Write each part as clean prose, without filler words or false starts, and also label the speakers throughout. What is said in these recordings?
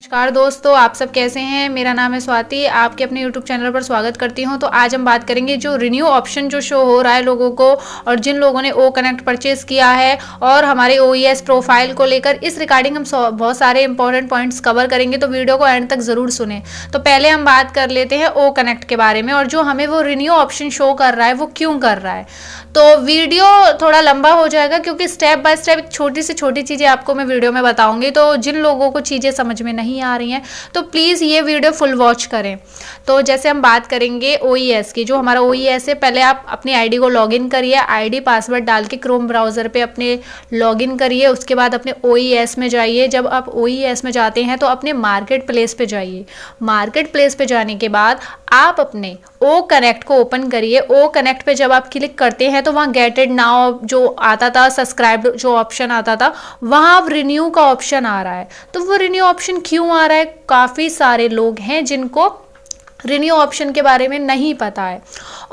Speaker 1: नमस्कार दोस्तों, आप सब कैसे हैं। मेरा नाम है स्वाति, आपके अपने YouTube चैनल पर स्वागत करती हूं। तो आज हम बात करेंगे जो रिन्यू ऑप्शन जो शो हो रहा है लोगों को, और जिन लोगों ने ओ कनेक्ट परचेज किया है और हमारे OES प्रोफाइल को लेकर, इस रिगार्डिंग हम बहुत सारे इंपॉर्टेंट पॉइंट्स कवर करेंगे, तो वीडियो को एंड तक ज़रूर सुने। तो पहले हम बात कर लेते हैं ओ कनेक्ट के बारे में, और जो हमें वो रिन्यू ऑप्शन शो कर रहा है वो क्यों कर रहा है। तो वीडियो थोड़ा लंबा हो जाएगा क्योंकि स्टेप बाय स्टेप छोटी से छोटी चीज़ें आपको मैं वीडियो में बताऊंगी। तो जिन लोगों को चीज़ें समझ में नहीं आ रही हैं तो प्लीज़ ये वीडियो फुल वॉच करें। तो जैसे हम बात करेंगे OES की, जो हमारा OES है, पहले आप अपनी आईडी को लॉगिन करिए, आईडी पासवर्ड डाल के क्रोम ब्राउज़र पे अपने लॉगिन करिए। उसके बाद अपने OES में जाइए। जब आप OES में जाते हैं तो अपने मार्केट प्लेस पे जाइए। मार्केट प्लेस पे जाने के बाद आप अपने ओ कनेक्ट को ओपन करिए। ओ कनेक्ट पे जब आप क्लिक करते हैं तो वहाँ गेट इट नाउ जो आता था, सब्सक्राइब जो ऑप्शन आता था, वहाँ अब रिन्यू का ऑप्शन आ रहा है। तो वो रिन्यू ऑप्शन क्यों आ रहा है? काफ़ी सारे लोग हैं जिनको रिन्यू ऑप्शन के बारे में नहीं पता है,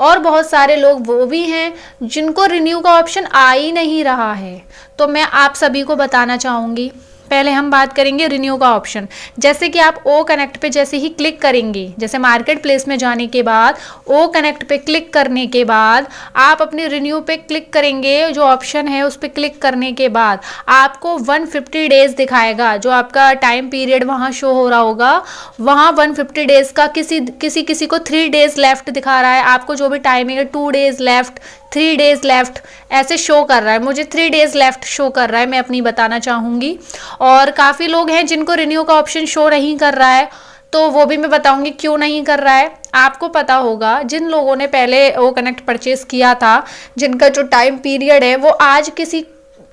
Speaker 1: और बहुत सारे लोग वो भी हैं जिनको रिन्यू का ऑप्शन आ ही नहीं रहा है। तो मैं आप सभी को बताना चाहूँगी। पहले हम बात करेंगे रिन्यू का ऑप्शन। जैसे कि आप ओ कनेक्ट पे जैसे ही क्लिक करेंगे, जैसे मार्केट प्लेस में जाने के बाद ओ कनेक्ट पे क्लिक करने के बाद आप अपने रिन्यू पे क्लिक करेंगे। जो ऑप्शन है उस पर क्लिक करने के बाद आपको 150 डेज दिखाएगा। जो आपका टाइम पीरियड वहाँ शो हो रहा होगा, वहाँ 150 डेज का किसी को 3 डेज लेफ्ट दिखा रहा है। आपको जो भी टाइमिंग है 2 डेज लेफ्ट, 3 डेज लेफ्ट ऐसे शो कर रहा है। मुझे 3 डेज लेफ्ट शो कर रहा है, मैं अपनी बताना चाहूँगी। और काफ़ी लोग हैं जिनको रिन्यू का ऑप्शन शो नहीं कर रहा है, तो वो भी मैं बताऊंगी क्यों नहीं कर रहा है। आपको पता होगा जिन लोगों ने पहले ओ कनेक्ट परचेस किया था, जिनका जो टाइम पीरियड है वो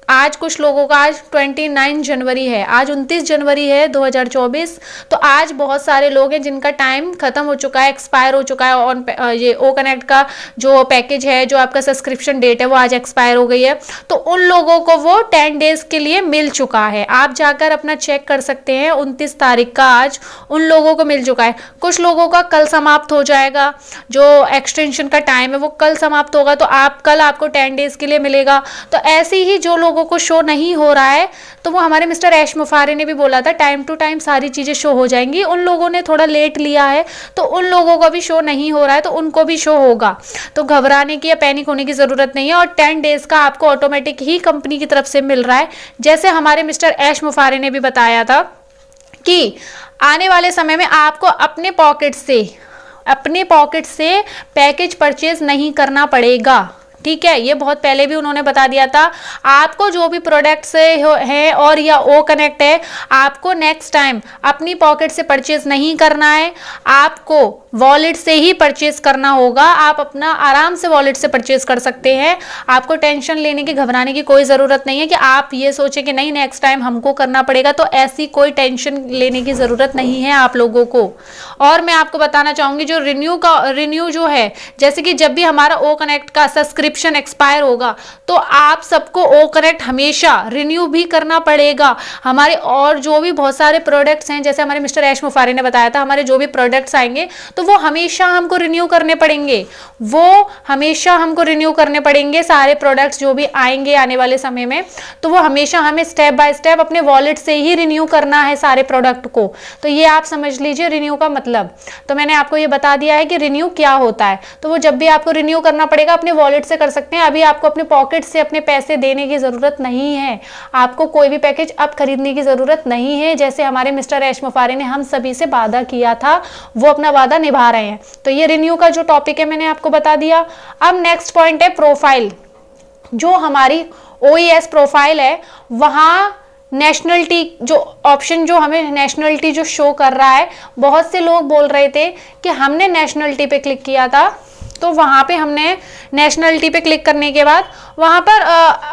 Speaker 1: आज कुछ लोगों का आज 29 जनवरी है, आज 29 जनवरी है 2024। तो आज बहुत सारे लोग हैं जिनका टाइम खत्म हो चुका है, एक्सपायर हो चुका है। ऑन ये ओ कनेक्ट का जो पैकेज है, जो आपका सब्सक्रिप्शन डेट है, वो आज एक्सपायर हो गई है। तो उन लोगों को वो 10 डेज के लिए मिल चुका है। आप जाकर अपना चेक कर सकते हैं, 29 तारीख का आज उन लोगों को मिल चुका है। कुछ लोगों का कल समाप्त हो जाएगा, जो एक्सटेंशन का टाइम है वो कल समाप्त होगा, तो कल आपको 10 डेज के लिए मिलेगा। तो ऐसे ही जो लोगों को शो नहीं हो रहा है, तो वो हमारे मिस्टर ऐश मुफारे ने भी बोला था टाइम टू टाइम सारी चीज़ें शो हो जाएंगी। उन लोगों ने थोड़ा लेट लिया है, तो उन लोगों का भी शो नहीं हो रहा है, तो उनको भी शो होगा। तो घबराने की या पैनिक होने की ज़रूरत नहीं है। और 10 डेज का आपको ऑटोमेटिक ही कंपनी की तरफ से मिल रहा है। जैसे हमारे मिस्टर ऐश मुफारे ने भी बताया था कि आने वाले समय में आपको अपने पॉकेट से पैकेज परचेज नहीं करना पड़ेगा। ठीक है, ये बहुत पहले भी उन्होंने बता दिया था। आपको जो भी प्रोडक्ट्स है और या ओ कनेक्ट है, आपको नेक्स्ट टाइम अपनी पॉकेट से परचेज नहीं करना है, आपको वॉलेट से ही परचेज करना होगा। आप अपना आराम से वॉलेट से परचेज कर सकते हैं। आपको टेंशन लेने की, घबराने की कोई ज़रूरत नहीं है कि आप ये सोचें कि नहीं नेक्स्ट टाइम हमको करना पड़ेगा। तो ऐसी कोई टेंशन लेने की ज़रूरत नहीं है आप लोगों को। और मैं आपको बताना चाहूँगी जो रिन्यू जो है, जैसे कि जब भी हमारा ओ कनेक्ट का सब्सक्रिप्शन एक्सपायर होगा तो आप सबको ओ कनेक्ट हमेशा रिन्यू भी करना पड़ेगा। हमारे और जो भी बहुत सारे प्रोडक्ट्स हैं, जैसे हमारे मिस्टर ऐश मुफारे ने बताया था, हमारे जो भी प्रोडक्ट्स आएंगे तो वो हमेशा हमको रिन्यू करने पड़ेंगे। सारे प्रोडक्ट्स जो भी आएंगे आने वाले समय में, तो वो हमेशा हमें स्टेप बाय स्टेप अपने वॉलेट से ही रिन्यू करना है सारे प्रोडक्ट को। तो ये आप समझ लीजिए रिन्यू का मतलब। तो मैंने आपको ये बता दिया है कि रिन्यू क्या होता है। तो वो जब भी आपको रिन्यू करना पड़ेगा अपने वॉलेट से कर सकते हैं। अभी आपको अपने पॉकेट से अपने पैसे देने की जरूरत नहीं है। आपको कोई भी पैकेज अब खरीदने की जरूरत नहीं है। जैसे हमारे मिस्टर ऐश मुफारे ने हम सभी से वादा किया था, वो अपना वादा निभा रहे हैं। तो ये रिन्यू का जो टॉपिक है मैंने आपको बता दिया। अब नेक्स्ट पॉइंट है प्रोफाइल। जो हमारी OES प्रोफाइल है, वहाँ नेशनलिटी जो ऑप्शन, जो हमें नेशनलिटी जो शो कर रहा है, बहुत से लोग बोल रहे थे कि हमने नेशनलिटी पे क्लिक किया था, तो वहाँ पे हमने नेशनलिटी पे क्लिक करने के बाद वहाँ पर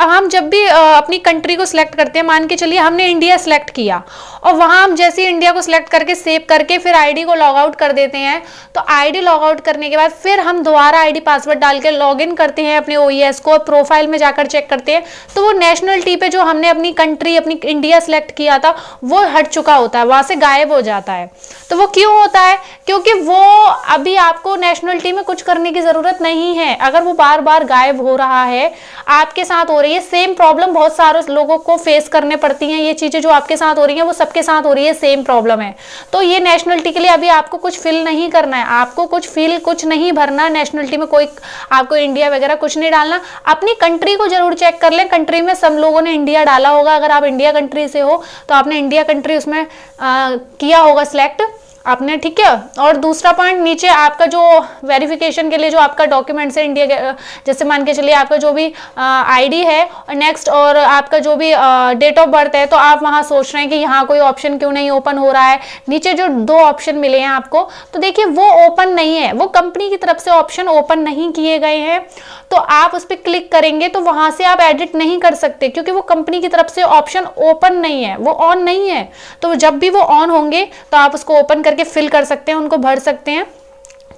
Speaker 1: हम जब भी अपनी कंट्री को सिलेक्ट करते हैं, मान के चलिए हमने इंडिया सिलेक्ट किया, और वहाँ हम जैसे ही इंडिया को सिलेक्ट करके सेव करके फिर आईडी को लॉग आउट कर देते हैं। तो आईडी लॉग आउट करने के बाद फिर हम दोबारा आईडी पासवर्ड डाल के लॉग इन करते हैं अपने OES को, प्रोफाइल में जाकर चेक करते हैं, तो वो नेशनलिटी पे जो हमने अपनी कंट्री, अपनी इंडिया सिलेक्ट किया था, वो हट चुका होता है, वहाँ से गायब हो जाता है। तो वो क्यों होता है? क्योंकि वो अभी आपको नेशनलिटी में कुछ करने की की जरूरत नहीं है। अगर वो बार बार गायब हो रहा है, आपके साथ हो रही है सेम प्रॉब्लम, बहुत सारे लोगों को फेस करने पड़ती हैं ये चीजें, जो आपके साथ हो रही हैं वो सबके साथ हो रही है, सेम प्रॉब्लम है। तो ये नेशनलिटी के लिए अभी आपको कुछ फिल नहीं करना है, आपको कुछ नहीं भरना नेशनलिटी में, कोई आपको इंडिया वगैरह कुछ नहीं डालना। अपनी कंट्री को जरूर चेक कर लें, कंट्री में सब लोगों ने इंडिया डाला होगा, अगर आप इंडिया कंट्री से हो तो आपने इंडिया कंट्री उसमें किया होगा सिलेक्ट आपने, ठीक है। और दूसरा पॉइंट, नीचे आपका जो वेरिफिकेशन के लिए जो आपका डॉक्यूमेंट्स है इंडिया, जैसे मान के चलिए आपका जो भी आईडी है और नेक्स्ट और आपका जो भी डेट ऑफ बर्थ है, तो आप वहां सोच रहे हैं कि यहाँ कोई ऑप्शन क्यों नहीं ओपन हो रहा है। नीचे जो 2 ऑप्शन मिले हैं आपको, तो देखिए वो ओपन नहीं है, वो कंपनी की तरफ से ऑप्शन ओपन नहीं किए गए हैं, तो आप उस पर क्लिक करेंगे तो वहां से आप एडिट नहीं कर सकते, क्योंकि वो कंपनी की तरफ से ऑप्शन ओपन नहीं है, वो ऑन नहीं है। तो जब भी वो ऑन होंगे तो आप उसको ओपन करके फिल कर सकते हैं, उनको भर सकते हैं,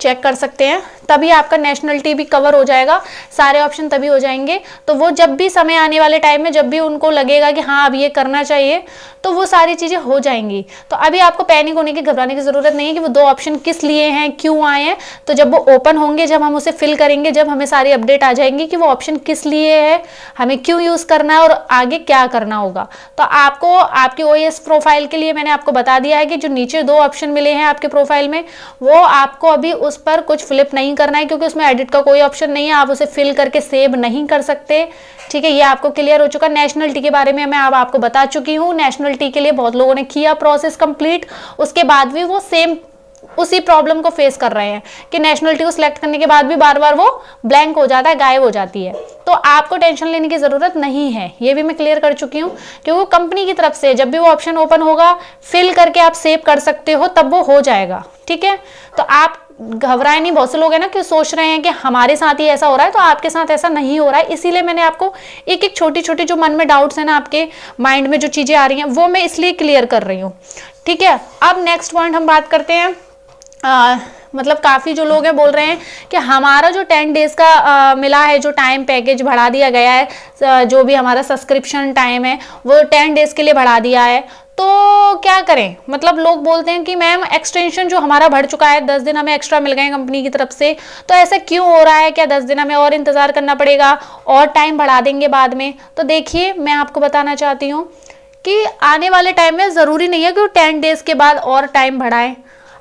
Speaker 1: चेक कर सकते हैं, तभी आपका नेशनलिटी भी कवर हो जाएगा, सारे ऑप्शन तभी हो जाएंगे। तो वो जब भी समय आने वाले टाइम में जब भी उनको लगेगा कि हाँ अब ये करना चाहिए, तो वो सारी चीजें हो जाएंगी। तो अभी आपको पैनिक होने की, घबराने की जरूरत नहीं है कि वो 2 ऑप्शन किस लिए हैं, क्यों आए हैं। तो जब वो ओपन होंगे, जब हम उसे फिल करेंगे, जब हमें सारी अपडेट आ जाएंगी कि वो ऑप्शन किस लिए है, हमें क्यों यूज करना है और आगे क्या करना होगा। तो आपको आपकी OAS प्रोफाइल के लिए मैंने आपको बता दिया है कि जो नीचे 2 ऑप्शन मिले हैं आपके प्रोफाइल में, वो आपको अभी उस पर कुछ फ्लिप नहीं करना है, क्योंकि उसमें एडिट का कोई ऑप्शन नहीं है, आप उसे फिल करके सेव नहीं कर सकते, ठीक है। ये आपको क्लियर हो चुका। नेशनलिटी के बारे में मैं अब आपको बता चुकी हूँ, नेशनलिटी के लिए बहुत लोगों ने किया प्रोसेस कंप्लीट, उसके बाद भी वो सेम उसी प्रॉब्लम को फेस कर रहे हैं कि नेशनलिटी को सिलेक्ट करने के बाद भी बार बार वो ब्लैंक हो जाता है, गायब हो जाती है। तो आपको टेंशन लेने की जरूरत नहीं है, ये भी मैं क्लियर कर चुकी हूँ, क्योंकि कंपनी की तरफ से जब भी वो ऑप्शन ओपन होगा, फिल करके आप सेव कर सकते हो, तब वो हो जाएगा, ठीक है। तो आप घबराए नहीं। बहुत से लोग हैं ना कि सोच रहे हैं कि हमारे साथ ही ऐसा हो रहा है, तो आपके साथ ऐसा नहीं हो रहा है। इसीलिए मैंने आपको एक एक छोटी छोटी जो मन में डाउट्स है ना, आपके माइंड में जो चीजें आ रही हैं, वो मैं इसलिए क्लियर कर रही हूँ, ठीक है। अब नेक्स्ट पॉइंट हम बात करते हैं। मतलब काफ़ी जो लोग हैं बोल रहे हैं कि हमारा जो 10 डेज़ का मिला है, जो टाइम पैकेज बढ़ा दिया गया है, जो भी हमारा सब्सक्रिप्शन टाइम है वो 10 डेज़ के लिए बढ़ा दिया है, तो क्या करें। मतलब लोग बोलते हैं कि मैम एक्सटेंशन जो हमारा बढ़ चुका है, 10 दिन हमें एक्स्ट्रा मिल गए हैं कंपनी की तरफ से, तो ऐसा क्यों हो रहा है, क्या 10 दिन हमें और इंतज़ार करना पड़ेगा और टाइम बढ़ा देंगे बाद में। तो देखिए मैं आपको बताना चाहती हूँ कि आने वाले टाइम में ज़रूरी नहीं है कि 10 डेज़ के बाद और टाइम बढ़ाएं।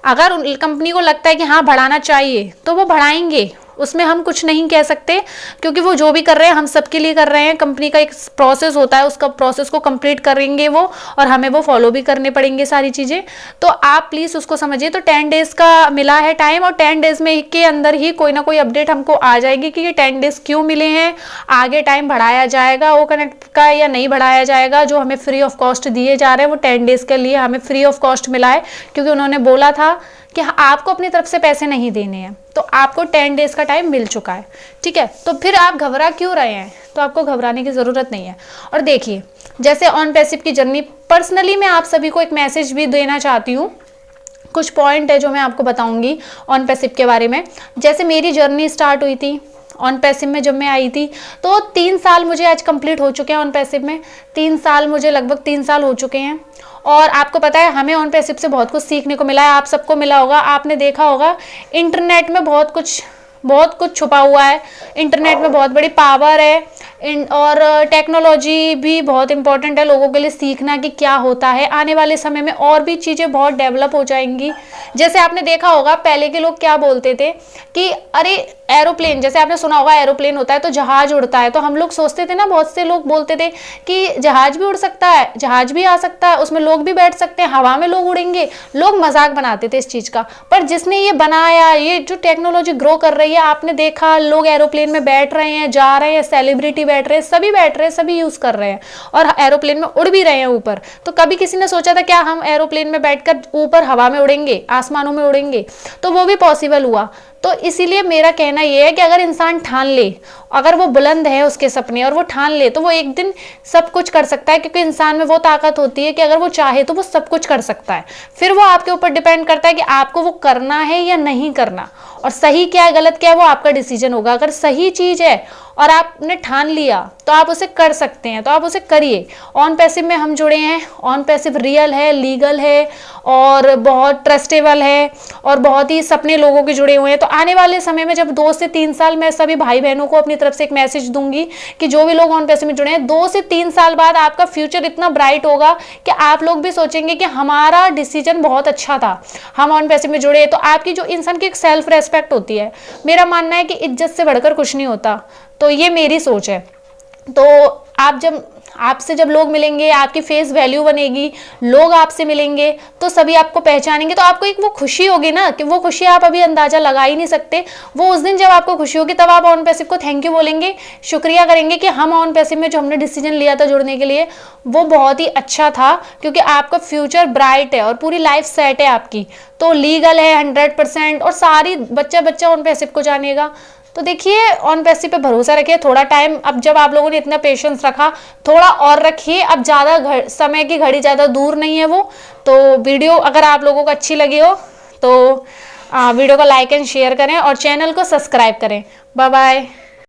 Speaker 1: अगर कंपनी को लगता है कि हाँ बढ़ाना चाहिए तो वो बढ़ाएंगे, उसमें हम कुछ नहीं कह सकते, क्योंकि वो जो भी कर रहे हैं हम सबके लिए कर रहे हैं। कंपनी का एक प्रोसेस होता है, उसका प्रोसेस को कंप्लीट करेंगे वो, और हमें वो फॉलो भी करने पड़ेंगे सारी चीज़ें। तो आप प्लीज़ उसको समझिए। तो 10 डेज़ का मिला है टाइम, और 10 डेज़ में के अंदर ही कोई ना कोई अपडेट हमको आ जाएगी कि ये 10 डेज़ क्यों मिले हैं, आगे टाइम बढ़ाया जाएगा वो कनेक्ट का या नहीं बढ़ाया जाएगा। जो हमें फ्री ऑफ कॉस्ट दिए जा रहे हैं वो 10 डेज़ के लिए हमें फ्री ऑफ कॉस्ट मिला है, क्योंकि उन्होंने बोला था कि आपको अपनी तरफ से पैसे नहीं देने हैं। तो आपको 10 डेज़ का टाइम मिल चुका है, ठीक है। तो फिर आप घबरा क्यों रहे हैं, तो आपको घबराने की ज़रूरत नहीं है। और देखिए जैसे ऑन पैसिव की जर्नी, पर्सनली मैं आप सभी को एक मैसेज भी देना चाहती हूँ। कुछ पॉइंट है जो मैं आपको बताऊँगी ऑन पैसिव के बारे में। जैसे मेरी जर्नी स्टार्ट हुई थी ऑन पैसिव में, जब मैं आई थी तो 3 साल मुझे आज कंप्लीट हो चुके हैं ऑन पैसिव में। 3 साल मुझे, लगभग 3 साल हो चुके हैं। और आपको पता है हमें ऑन पैसिव से बहुत कुछ सीखने को मिला है, आप सबको मिला होगा। आपने देखा होगा इंटरनेट में बहुत कुछ छुपा हुआ है, इंटरनेट में बहुत बड़ी पावर है, और टेक्नोलॉजी भी बहुत इंपॉर्टेंट है लोगों के लिए सीखना कि क्या होता है। आने वाले समय में और भी चीज़ें बहुत डेवलप हो जाएंगी। जैसे आपने देखा होगा पहले के लोग क्या बोलते थे कि अरे एरोप्लेन, जैसे आपने सुना होगा एरोप्लेन होता है तो जहाज उड़ता है, तो हम लोग सोचते थे ना, बहुत से लोग बोलते थे कि जहाज भी उड़ सकता है, जहाज भी आ सकता है, उसमें लोग भी बैठ सकते हैं, हवा में लोग उड़ेंगे। लोग मजाक बनाते थे इस चीज़ का। पर जिसने ये बनाया, ये जो टेक्नोलॉजी ग्रो कर रही है, आपने देखा लोग एरोप्लेन में बैठ रहे हैं, जा रहे हैं, सेलिब्रिटी बैठ रहे हैं, सभी बैठ रहे हैं, सभी यूज कर रहे हैं, और एरोप्लेन में उड़ भी रहे हैं ऊपर। तो कभी किसी ने सोचा था क्या हम एरोप्लेन में बैठकर ऊपर हवा में उड़ेंगे, आसमानों में उड़ेंगे? तो वो भी पॉसिबल हुआ। तो इसीलिए मेरा कहना यह है कि अगर इंसान ठान ले, अगर वो बुलंद है उसके सपने और वो ठान ले, तो वो एक दिन सब कुछ कर सकता है, क्योंकि इंसान में वो ताकत होती है कि अगर वो चाहे तो वो सब कुछ कर सकता है। फिर वो आपके ऊपर डिपेंड करता है कि आपको वो करना है या नहीं करना, और सही क्या है गलत क्या है वो आपका डिसीजन होगा। अगर सही चीज है और आपने ठान लिया तो तो आप उसे कर सकते हैं, तो आप उसे करिए। ऑन पैसिव में हम जुड़े हैं, ऑन पैसिव रियल है, लीगल है और बहुत ट्रस्टेबल है और बहुत ही सपने लोगों के जुड़े हुए हैं। तो आने वाले समय में जब 2 से 3 साल, मैं सभी भाई बहनों को अपनी तरफ से एक मैसेज दूंगी कि जो भी लोग ऑन पैसिव में जुड़े हैं, 2 से 3 साल बाद आपका फ्यूचर इतना ब्राइट होगा कि आप लोग भी सोचेंगे कि हमारा डिसीजन बहुत अच्छा था, हम ऑन पैसिव में जुड़े। तो आपकी जो इंसान की एक सेल्फ रेस्पेक्ट होती है, मेरा मानना है कि इज्जत से बढ़कर कुछ नहीं होता। तो ये मेरी सोच है। तो आपसे जब लोग मिलेंगे, आपकी फेस वैल्यू बनेगी, लोग आपसे मिलेंगे तो सभी आपको पहचानेंगे, तो आपको एक वो खुशी होगी ना, कि वो खुशी आप अभी अंदाजा लगा ही नहीं सकते। वो उस दिन जब आपको खुशी होगी तब आप ऑन पैसिव को थैंक यू बोलेंगे, शुक्रिया करेंगे कि हम ऑन पैसिव में जो हमने डिसीजन लिया था जुड़ने के लिए वो बहुत ही अच्छा था, क्योंकि आपका फ्यूचर ब्राइट है और पूरी लाइफ सेट है आपकी। तो लीगल है 100% और सारी बच्चा ऑन पैसिव को जानेगा। तो देखिए, ऑन पैसिव पे भरोसा रखिए। थोड़ा टाइम, अब जब आप लोगों ने इतना पेशेंस रखा, थोड़ा और रखिए। अब ज़्यादा समय की घड़ी ज़्यादा दूर नहीं है वो। तो वीडियो अगर आप लोगों को अच्छी लगी हो तो वीडियो को लाइक एंड शेयर करें और चैनल को सब्सक्राइब करें। Bye bye.